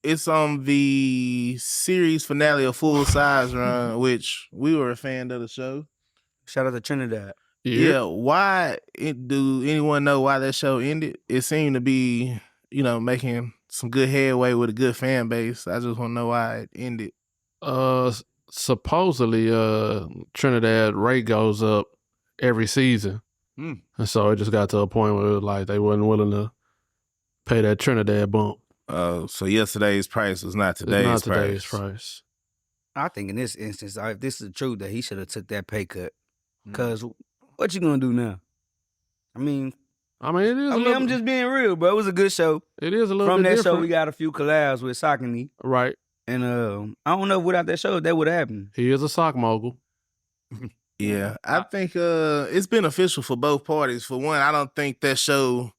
it's on the series finale of Full Size Run, which we were a fan of the show. Shout out to Trinidad. Yeah, do anyone know why that show ended? It seemed to be, making some good headway with a good fan base. I just want to know why it ended. Supposedly, Trinidad rate goes up every season. And so it just got to a point where like they wasn't willing to pay that Trinidad bump. So yesterday's price was not today's price. I think in this instance, if this is the truth, that he should have took that pay cut. Because what you gonna do now? it is. I'm just being real, bro. It was a good show. It is a little From bit that different. show, we got a few collabs with Saucony. Right. And I don't know if without that show, that would have happened. He is a sock mogul. Yeah, I think it's beneficial for both parties. For one, I don't think that show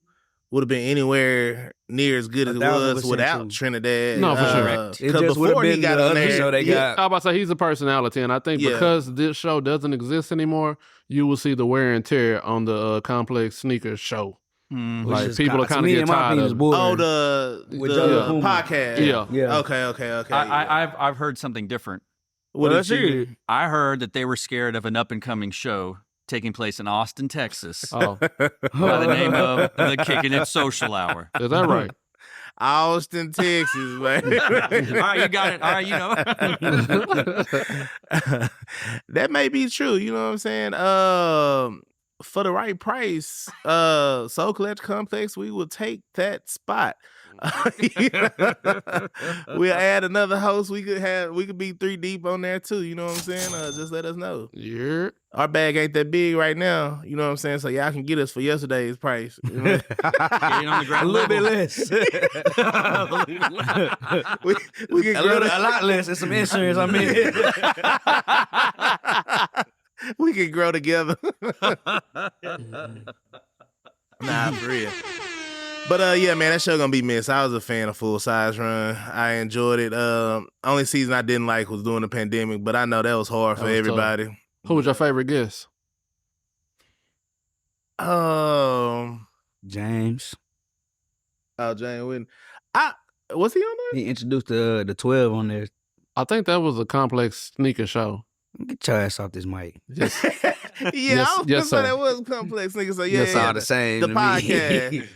would have been anywhere near as good as it was without Trinidad. No, for sure. It just would have been he got the on other there, show they got. I was about to say he's a personality, and I think because this show doesn't exist anymore, you will see the wear and tear on the Complex Sneakers show. Like people are kind of getting tired of it. The podcast. Yeah. Okay. I've heard something different. What did you? I heard that they were scared of an up and coming show taking place in Austin, Texas, Oh, by the name of the Kicking It Social Hour. is that right? Austin, Texas, man. All right, you got it. All right, That may be true. You know what I'm saying? For the right price, Soul Collector Complex, we will take that spot. We'll add another host. We could be 3 deep on there too. You know what I'm saying? Just let us know. Yeah. Our bag ain't that big right now. You know what I'm saying? So y'all can get us for yesterday's price. You know? A little bit less. we can a lot less and some insurance. We can grow together. Nah, for real. But yeah, man, that show gonna be missed. I was a fan of Full Size Run. I enjoyed it. Only season I didn't like was during the pandemic, but I know that was hard for everybody. Tough. Who was your favorite guest? James. Oh, James Whitten. Was he on there? He introduced the 12 on there. I think that was a Complex Sneaker show. Get your ass off this mic. Yes. Yeah, I was gonna say sir. that was Complex nigga. So yeah, It's all the same. the to podcast. Me.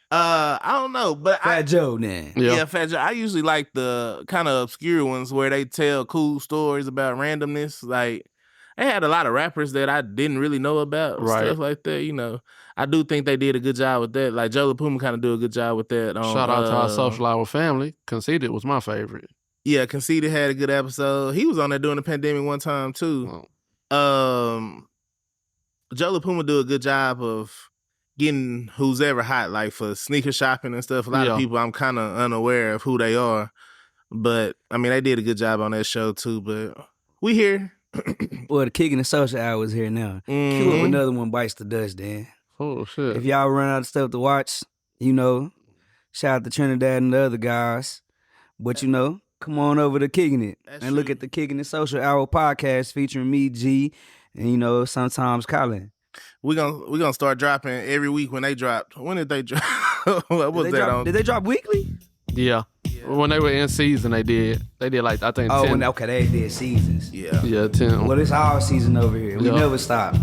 I don't know, but Fat Joe, then. Yeah, Fat Joe. I usually like the kind of obscure ones where they tell cool stories about randomness. Like, they had a lot of rappers that I didn't really know about, stuff like that. You know, I do think they did a good job with that. Like, Joe LaPuma kind of do a good job with that. Shout out to our social hour family. Conceited was my favorite. Yeah, Conceited had a good episode. He was on there during the pandemic one time too. Joe LaPuma do a good job of getting who's ever hot, like for sneaker shopping and stuff. A lot of people, I'm kind of unaware of who they are. But, I mean, they did a good job on that show too. But we here. Well, the Kicking the Social Hour is here now. Cue up another one bites the dust, then. Oh, shit. If y'all run out of stuff to watch, shout out to Trinidad and the other guys. But, come on over to Kicking It. And look at the Kicking the Social Hour podcast featuring me, G, and, sometimes Colin. We're gonna start dropping every week when they dropped. When did they drop? What was that on? Did they drop weekly? Yeah. When they were in season, they did like, I think 10. They did seasons. Yeah, 10. Well, it's our season over here. We never stop.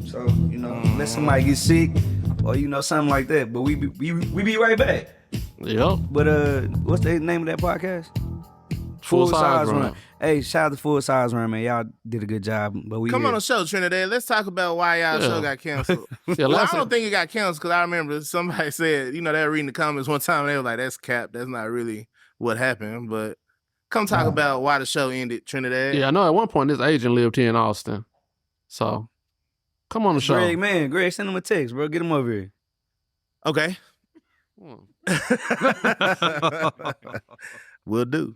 So, unless somebody gets sick or, something like that. But we be right back. Yep. But what's the name of that podcast? Full Size Run. Hey, shout out to Full Size Run, man. Y'all did a good job. But we come on the show, Trinidad. Let's talk about why y'all show got canceled. I don't think it got canceled because I remember somebody said, they were reading the comments one time and they were like, "That's cap. That's not really what happened." But come talk about why the show ended, Trinidad. Yeah, I know at one point this agent lived here in Austin. So come on the show. Greg, send him a text, bro. Get him over here. Okay. Will do.